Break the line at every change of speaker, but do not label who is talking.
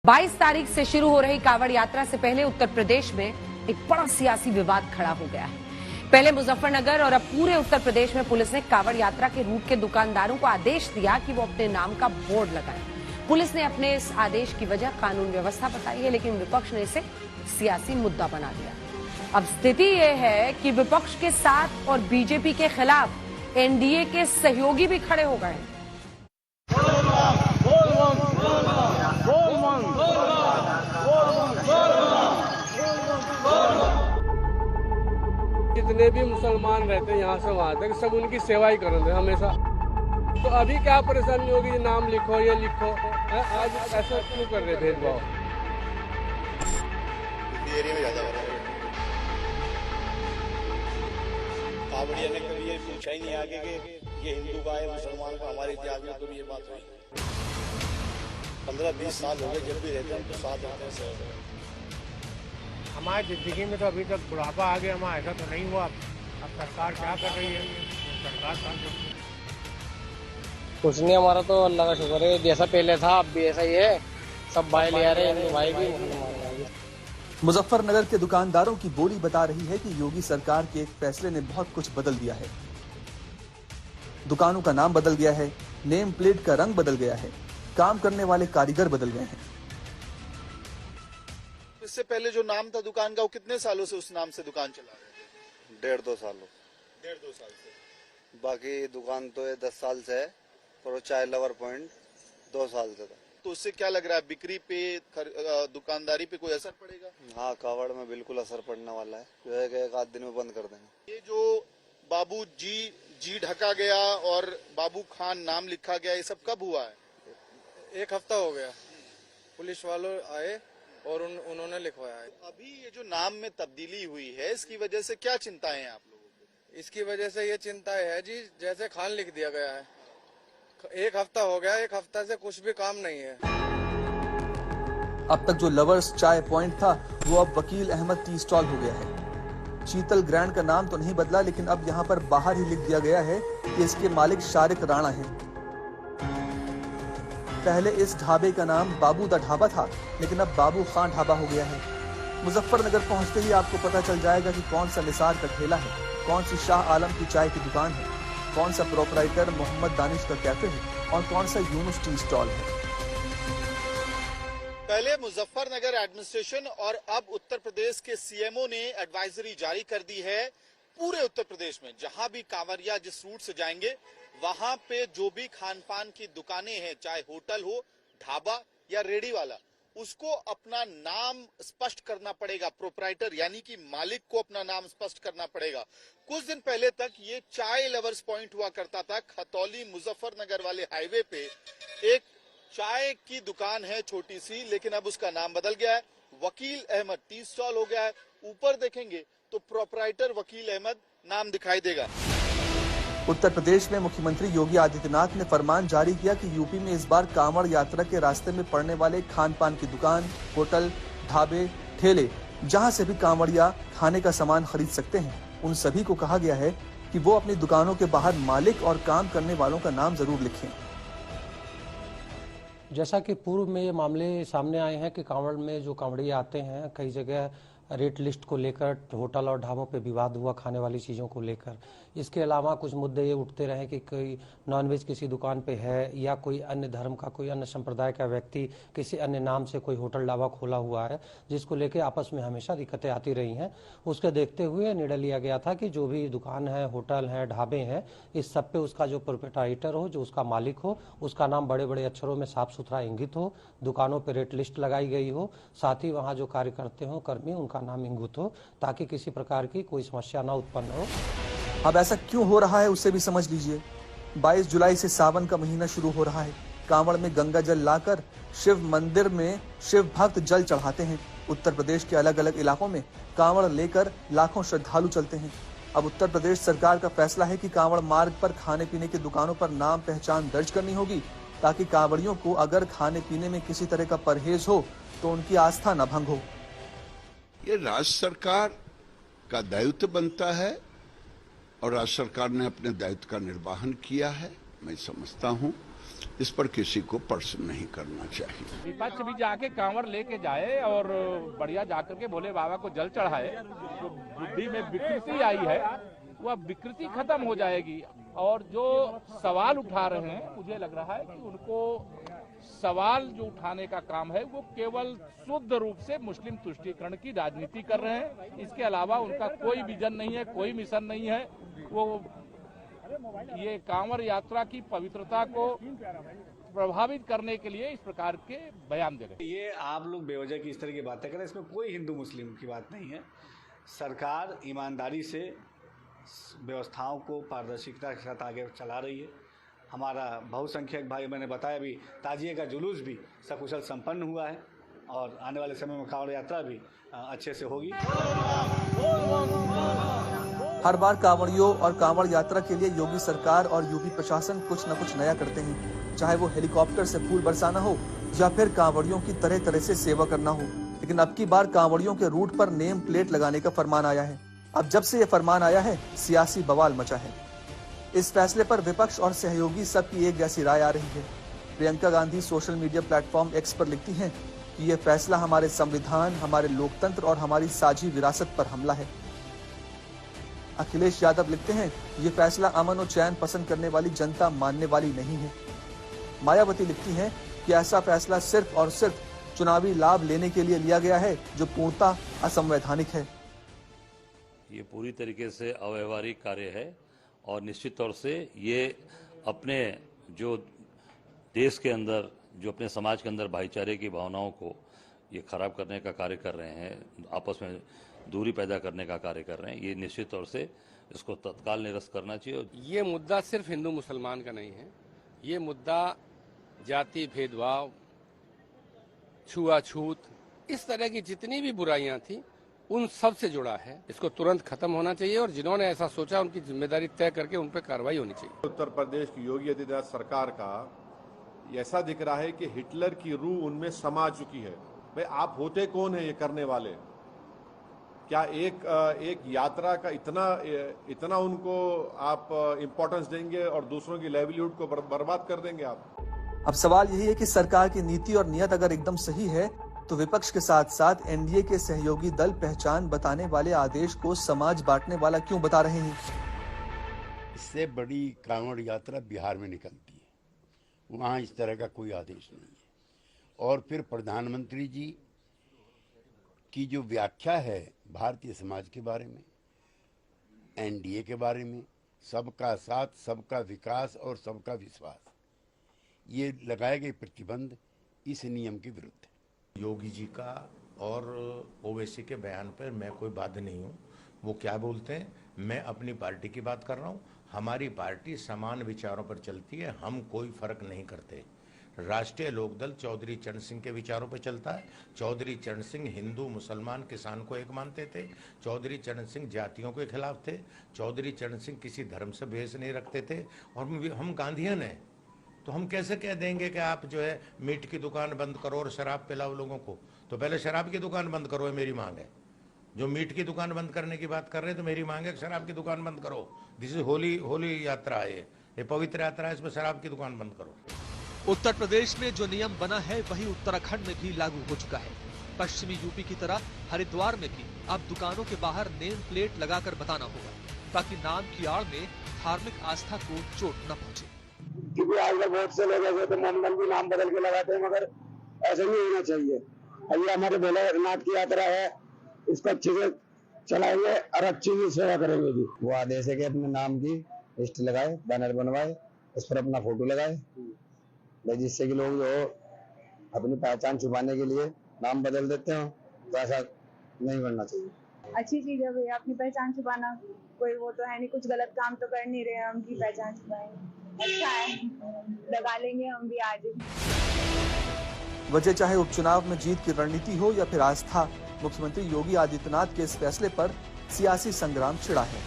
22 तारीख से शुरू हो रही कांवड़ यात्रा से पहले उत्तर प्रदेश में एक बड़ा सियासी विवाद खड़ा हो गया है। पहले मुजफ्फरनगर और अब पूरे उत्तर प्रदेश में पुलिस ने कांवड़ यात्रा के रूट के दुकानदारों को आदेश दिया कि वो अपने नाम का बोर्ड लगाएं। पुलिस ने अपने इस आदेश की वजह कानून व्यवस्था बताई है, लेकिन विपक्ष ने इसे सियासी मुद्दा बना दिया। अब स्थिति यह है कि विपक्ष के साथ और बीजेपी के खिलाफ एनडीए के सहयोगी भी खड़े हो गए हैं।
जितने भी मुसलमान रहते हैं यहाँ से वहाँ तक सब उनकी सेवा ही करेंगे हमेशा। तो अभी क्या परेशानी होगी, नाम लिखो ये लिखो, आज ऐसा क्यों कर रहे भेदभाव?
एरिया में ज्यादा हो रहा है। कावड़िया ने कभी ये पूछा ही नहीं आगे कि ये हिंदू का है मुसलमान का। हमारे इतिहास में कभी ये बात हुई? 15-20 साल हो गए, जब भी रहते हैं तो साथ रहते हैं।
हमारी जिंदगी में तो अभी तक बुढ़ापा आ गया, हमारा ऐसा तो नहीं हुआ। अब सरकार क्या कर रही है? सरकार
कुछ नहीं, हमारा तो अल्लाह का शुक्र है, जैसा पहले था अब भी ऐसा ही है। सब भाई ले आ रहे हैं, भाई भी।
मुजफ्फरनगर के दुकानदारों की बोली बता रही है कि योगी सरकार के एक फैसले ने बहुत कुछ बदल दिया है। दुकानों का नाम बदल गया है, नेम प्लेट का रंग बदल गया है, काम करने वाले कारीगर बदल गए हैं।
इससे पहले जो नाम था दुकान का, वो कितने सालों से उस नाम से दुकान चला रहे थे?
1.5-2 साल।
1.5-2 साल से।
बाकी दुकान तो ये 10 साल से है, पर वो चाय लवर पॉइंट 2 साल से था।
तो उससे क्या लग रहा है, बिक्री पे, दुकानदारी पे कोई असर पड़ेगा?
हाँ, कावड़ में बिल्कुल असर पड़ने वाला है। जो है कि 1 आध दिन में बंद कर देंगे।
ये जो बाबू जी ढका गया और बाबू खान नाम लिखा गया, ये सब कब हुआ है?
1 हफ्ता हो गया। पुलिस वालों आए और उन्होंने लिखवाया है।
अभी ये जो नाम में तब्दीली हुई है, इसकी वजह से क्या चिंताएं हैं आप लोगों को?
इसकी वजह से ये चिंता है जी, जैसे खान लिख दिया गया है। 1 हफ्ता हो गया, 1 हफ्ता से कुछ भी काम नहीं है।
अब तक जो लवर्स चाय पॉइंट था, वो अब वकील अहमद टी स्टॉल हो गया है। शीतल ग्रैंड का नाम तो नहीं बदला, लेकिन अब यहाँ पर बाहर ही लिख दिया गया है कि इसके मालिक शारिक राणा हैं। पहले इस ढाबे का नाम बाबू दा ढाबा था, लेकिन अब बाबू खान ढाबा हो गया है। मुजफ्फरनगर पहुंचते ही आपको पता चल जाएगा कि कौन सा निसार का ठेला है, कौन सी शाह आलम की चाय की दुकान है, कौन सा प्रोपराइटर मोहम्मद दानिश का कैफे है और कौन सा यूनुस टी स्टॉल है।
पहले मुजफ्फरनगर एडमिनिस्ट्रेशन और अब उत्तर प्रदेश के सीएमओ ने एडवाइजरी जारी कर दी है। पूरे उत्तर प्रदेश में जहां भी कांवरिया जिस रूट से जाएंगे, वहां पे जो भी खान पान की दुकानें हैं, चाहे होटल हो, ढाबा या रेडी वाला, उसको अपना नाम स्पष्ट करना पड़ेगा। प्रोपराइटर यानी कि मालिक को अपना नाम स्पष्ट करना पड़ेगा। कुछ दिन पहले तक ये चाय लवर्स पॉइंट हुआ करता था। खतौली मुजफ्फरनगर वाले हाईवे पे एक चाय की दुकान है छोटी सी, लेकिन अब उसका नाम बदल गया है, वकील अहमद टी स्टॉल हो गया है। ऊपर देखेंगे तो प्रोपराइटर वकील अहमद नाम दिखाई देगा।
उत्तर प्रदेश में मुख्यमंत्री योगी आदित्यनाथ ने फरमान जारी किया कि यूपी में इस बार कांवड़ यात्रा के रास्ते में पड़ने वाले खान पान की दुकान, होटल, ढाबे, ठेले, जहां से भी कांवड़िया खाने का सामान खरीद सकते हैं, उन सभी को कहा गया है कि वो अपनी दुकानों के बाहर मालिक और काम करने वालों का नाम जरूर लिखें।
जैसा कि पूर्व में ये मामले सामने आए हैं कि कांवड़ में जो कांवड़िया आते हैं, कई जगह रेट लिस्ट को लेकर होटल और ढाबों पे विवाद हुआ खाने वाली चीज़ों को लेकर। इसके अलावा कुछ मुद्दे ये उठते रहे कि कोई नॉनवेज किसी दुकान पे है या कोई अन्य धर्म का, कोई अन्य संप्रदाय का व्यक्ति किसी अन्य नाम से कोई होटल ढाबा खोला हुआ है, जिसको लेकर आपस में हमेशा दिक्कतें आती रही हैं। उसके देखते हुए निर्णय लिया गया था कि जो भी दुकान है, होटल है, ढाबे हैं, इस सब पे उसका जो प्रोप्राइटर हो, जो उसका मालिक हो, उसका नाम बड़े बड़े अक्षरों में साफ सुथरा इंगित हो, दुकानों पर रेट लिस्ट लगाई गई हो, साथ ही वहाँ जो कार्य करते हो कर्मी, उनका नाम इंगित हो, ताकि किसी प्रकार की कोई समस्या न उत्पन्न हो।
अब ऐसा क्यों हो रहा है उसे भी समझ लीजिए। 22 जुलाई से सावन का महीना शुरू हो रहा है। कांवड़ में गंगा जल लाकर शिव मंदिर में शिव भक्त जल चढ़ाते हैं। उत्तर प्रदेश के अलग अलग इलाकों में कांवड़ लेकर लाखों श्रद्धालु चलते हैं। अब उत्तर प्रदेश सरकार का फैसला है कि कांवड़ मार्ग पर खाने पीने की दुकानों पर नाम पहचान दर्ज करनी होगी, ताकि कांवड़ियों को अगर खाने पीने में किसी तरह का परहेज हो तो उनकी आस्था न भंग हो।
ये राज्य सरकार का दायित्व बनता है और राज्य सरकार ने अपने दायित्व का निर्वहन किया है, मैं समझता हूं। इस पर किसी को प्रश्न नहीं करना चाहिए।
विपक्ष भी जाके कांवर लेके जाए और बढ़िया जाकर के भोले बाबा को जल चढ़ाए। जो बुद्धि में विकृति आई है वह विकृति खत्म हो जाएगी। और जो सवाल उठा रहे हैं, मुझे लग रहा है कि उनको सवाल जो उठाने का काम है वो केवल शुद्ध रूप से मुस्लिम तुष्टीकरण की राजनीति कर रहे हैं। इसके अलावा उनका कोई विजन नहीं है, कोई मिशन नहीं है। वो ये कांवर यात्रा की पवित्रता को प्रभावित करने के लिए इस प्रकार के बयान दे रहे हैं।
ये आप लोग बेवजह की इस तरह की बातें करें, इसमें कोई हिंदू मुस्लिम की बात नहीं है। सरकार ईमानदारी से व्यवस्थाओं को पारदर्शिता के साथ आगे चला रही है। हमारा बहुसंख्यक भाई, मैंने बताया भी, ताजिए का जुलूस भी सकुशल संपन्न हुआ है और आने वाले समय में कांवड़ यात्रा भी अच्छे से होगी।
हर बार कांवड़ियों और कांवड़ यात्रा के लिए योगी सरकार और यूपी प्रशासन कुछ न कुछ नया करते हैं, चाहे वो हेलीकॉप्टर से फूल बरसाना हो या फिर कांवड़ियों की तरह तरह से सेवा करना हो। लेकिन अब की बार कांवड़ियों के रूट पर नेम प्लेट लगाने का फरमान आया है। अब जब से ये फरमान आया है, सियासी बवाल मचा है। इस फैसले पर विपक्ष और सहयोगी सबकी एक जैसी राय आ रही है। Priyanka Gandhi social media platform x पर लिखती हैं कि ये फैसला हमारे संविधान, हमारे लोकतंत्र और हमारी साझी विरासत पर हमला है। अखिलेश यादव लिखते हैं, ये फैसला अमन और चैन पसंद करने वाली जनता मानने वाली नहीं है। मायावती लिखती हैं कि ऐसा फैसला सिर्फ और सिर्फ चुनावी लाभ लेने के लिए लिया गया है, जो पूर्णतः असंवैधानिक है।
ये पूरी तरीके से अव्यवहारिक कार्य है और निश्चित तौर से ये अपने जो देश के अंदर, जो अपने समाज के अंदर भाईचारे की भावनाओं को ये खराब करने का कार्य कर रहे हैं, आपस में दूरी पैदा करने का कार्य कर रहे हैं। ये निश्चित तौर से इसको तत्काल निरस्त करना चाहिए।
ये मुद्दा सिर्फ हिंदू मुसलमान का नहीं है, ये मुद्दा जाति भेदभाव, छुआछूत, इस तरह की जितनी भी बुराइयां थी उन सब से जुड़ा है। इसको तुरंत खत्म होना चाहिए और जिन्होंने ऐसा सोचा उनकी जिम्मेदारी तय करके उन पर कार्रवाई होनी चाहिए।
उत्तर प्रदेश की योगी आदित्यनाथ सरकार का ऐसा दिख रहा है कि हिटलर की रूह उनमें समा चुकी है। भाई, आप होते कौन है ये करने वाले? क्या एक यात्रा का इतना उनको आप इम्पोर्टेंस देंगे और दूसरों की लाइवलीहुड को बर्बाद कर देंगे आप?
अब सवाल यही है कि सरकार की नीति और नियत अगर एकदम सही है तो विपक्ष के साथ साथ एनडीए के सहयोगी दल पहचान बताने वाले आदेश को समाज बांटने वाला क्यों बता रहे हैं?
इससे बड़ी कांवड़ यात्रा बिहार में निकलती है, वहाँ इस तरह का कोई आदेश नहीं है। और फिर प्रधानमंत्री जी की जो व्याख्या है भारतीय समाज के बारे में, एनडीए के बारे में, सबका साथ, सबका विकास और सबका विश्वास, ये लगाए गए प्रतिबंध इस नियम के विरुद्ध है।
योगी जी का और ओवैसी के बयान पर मैं कोई बाध्य नहीं हूँ। वो क्या बोलते हैं, मैं अपनी पार्टी की बात कर रहा हूँ। हमारी पार्टी समान विचारों पर चलती है, हम कोई फर्क नहीं करते। राष्ट्रीय लोकदल चौधरी चरण सिंह के विचारों पर चलता है। चौधरी चरण सिंह हिंदू मुसलमान किसान को एक मानते थे। चौधरी चरण सिंह जातियों के खिलाफ थे। चौधरी चरण सिंह किसी धर्म से भेष नहीं रखते थे। और हम गांधीयन हैं, तो हम कैसे कह देंगे कि आप जो है मीट की दुकान बंद करो और शराब पिलाओ लोगों को? तो पहले शराब की दुकान बंद करो, ये मेरी मांग है। जो मीट की दुकान बंद करने की बात कर रहे हैं तो मेरी मांग है कि शराब की दुकान बंद करो। दिस इज होली यात्रा है, ये पवित्र यात्रा है, इसमें शराब की दुकान बंद करो।
उत्तर प्रदेश में जो नियम बना है वही उत्तराखंड में भी लागू हो चुका है। पश्चिमी यूपी की तरह हरिद्वार में भी अब दुकानों के बाहर नेम प्लेट लगाकर बताना होगा, ताकि नाम की आड़ में धार्मिक आस्था को चोट न पहुंचे।
क्योंकि आजकल बहुत से लोग ऐसे तो मोमडन भी नाम बदल के लगाते हैं, मगर ऐसा नहीं होना चाहिए। अभी हमारे भोलेनाथ की यात्रा है, इसको अच्छे से चलाएंगे और अच्छी से सेवा करेंगे भी। वो आदेश है कि अपने नाम की लिस्ट लगाए, बैनर बनवाए, उस पर अपना फोटो लगाए, जिससे कि लोग जो अपनी पहचान छुपाने के लिए नाम बदल देते हो, तो ऐसा नहीं करना चाहिए।
अच्छी चीज है भैया, अपनी पहचान छुपाना, कोई वो तो है नहीं, कुछ गलत काम तो कर नहीं रहे हम की पहचान छुपाएंगे। अच्छा है, लगा लेंगे हम भी आज।
वजह चाहे उपचुनाव में जीत की रणनीति हो या फिर आस्था, मुख्यमंत्री योगी आदित्यनाथ के इस फैसले पर सियासी संग्राम छिड़ा है।